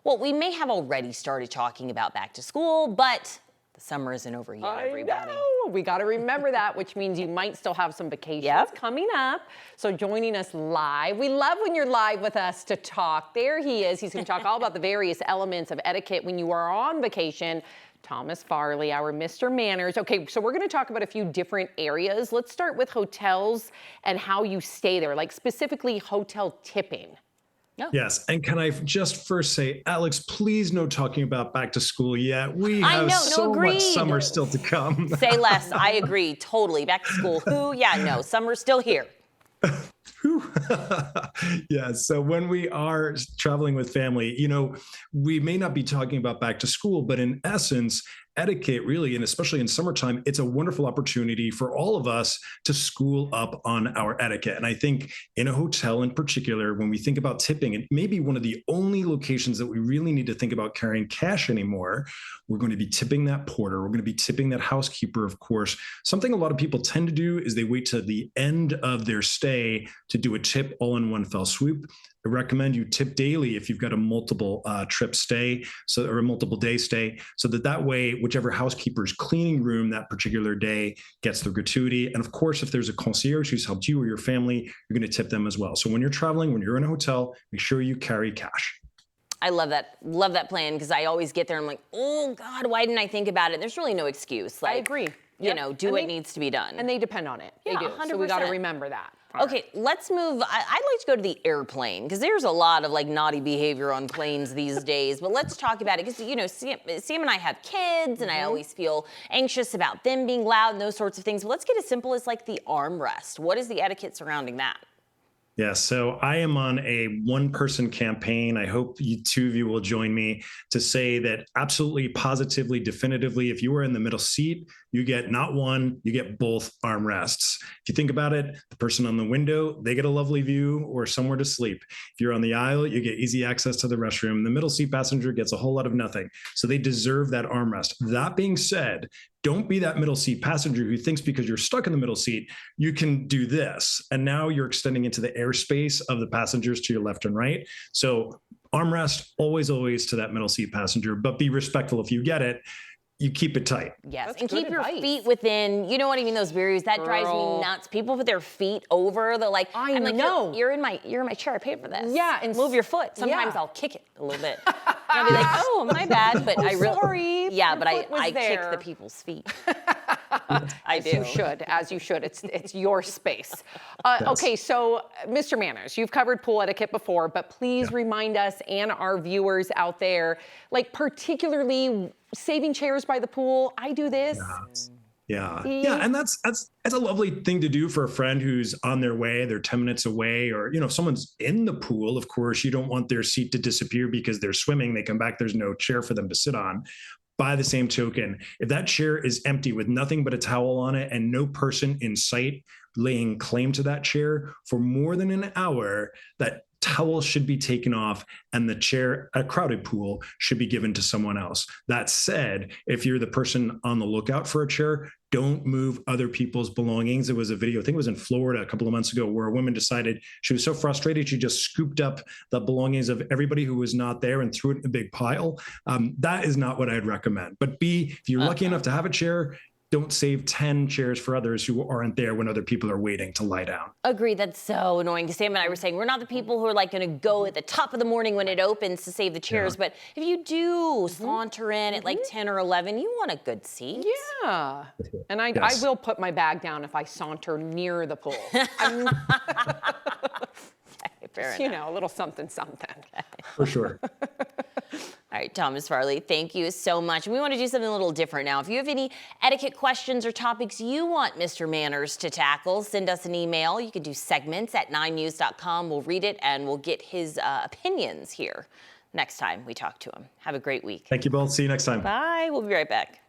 Well, we may have already started talking about back to school, but the summer isn't over yet, everybody. I know. We got to remember that, which means you might still have some vacations coming up. So joining us live. We love when you're live with us to talk. There he is. He's going to talk all about the various elements of etiquette when you are on vacation. Thomas Farley, our Mr. Manners. Okay, so we're going to talk about a few different areas. Let's start with hotels and how you stay there, like specifically hotel tipping. No. Yes, and can I just first say, Alex, please no talking about back to school yet. We have so much summer still to come. Say less. I agree, totally. Back to school. Who? Yeah, no, summer's still here. Yeah, so when we are traveling with family, we may not be talking about back to school, but in essence, etiquette really, and especially in summertime, it's a wonderful opportunity for all of us to school up on our etiquette. And I think in a hotel in particular, when we think about tipping, it may be one of the only locations that we really need to think about carrying cash anymore. We're going to be tipping that porter. We're going to be tipping that housekeeper, of course. Something a lot of people tend to do is they wait to the end of their stay to do a tip all in one fell swoop. I recommend you tip daily if you've got a multiple trip stay, or a multiple day stay, so that way, whichever housekeeper's cleaning room that particular day gets the gratuity. And of course, if there's a concierge who's helped you or your family, you're going to tip them as well. So when you're traveling, when you're in a hotel, make sure you carry cash. I love that plan, because I always get there and I'm like, oh God, why didn't I think about it? There's really no excuse. Like, I agree. Do what needs to be done. And they depend on it. Yeah, they do. 100%. So we got to remember that. Okay, let's move. I'd like to go to the airplane, because there's a lot of naughty behavior on planes these days. But let's talk about it, because Sam and I have kids, and I always feel anxious about them being loud and those sorts of things. But let's get as simple as the armrest. What is the etiquette surrounding that? Yeah, so I am on a one-person campaign. I hope two of you will join me to say that absolutely, positively, definitively, if you are in the middle seat, you get not one, you get both armrests. If you think about it, the person on the window, they get a lovely view or somewhere to sleep. If you're on the aisle, you get easy access to the restroom. The middle seat passenger gets a whole lot of nothing. So they deserve that armrest. That being said, don't be that middle seat passenger who thinks because you're stuck in the middle seat, you can do this. And now you're extending into the airspace of the passengers to your left and right. So armrest, always to that middle seat passenger, but be respectful if you get it. You keep it tight. Yes, That's and good keep your advice. feet within, those barriers. That drives me nuts. People put their feet over. They're like, I'm like, know. You're in my chair. I paid for this. Yeah, and move your foot. Sometimes yeah. I'll kick it a little bit. I'll be like, oh, my bad. But I really, sorry. yeah, Your but foot was I there. kick the people's feet. I do. As you should. It's your space. Okay, so Mr. Manners, you've covered pool etiquette before, but please remind us and our viewers out there, particularly saving chairs by the pool. I do this. Yeah, and that's a lovely thing to do for a friend who's on their way, they're 10 minutes away, or if someone's in the pool, of course, you don't want their seat to disappear because they're swimming, they come back, there's no chair for them to sit on. By the same token, if that chair is empty with nothing but a towel on it and no person in sight laying claim to that chair for more than an hour, that towel should be taken off and the chair, a crowded pool, should be given to someone else. That said, if you're the person on the lookout for a chair, don't move other people's belongings. There was a video, I think it was in Florida a couple of months ago, where a woman decided she was so frustrated, she just scooped up the belongings of everybody who was not there and threw it in a big pile. That is not what I'd recommend. But if you're lucky enough to have a chair, don't save 10 chairs for others who aren't there when other people are waiting to lie down. Agreed. That's so annoying. Because Sam and I were saying, we're not the people who are going to go at the top of the morning when it opens to save the chairs. Yeah. But if you do saunter in at 10 or 11, you want a good seat. Yeah. And I will put my bag down if I saunter near the pool. Fair enough. A little something. For sure. All right, Thomas Farley, thank you so much. We want to do something a little different now. If you have any etiquette questions or topics you want Mr. Manners to tackle, send us an email. You can do segments at 9news.com. We'll read it and we'll get his opinions here next time we talk to him. Have a great week. Thank you both. See you next time. Bye. We'll be right back.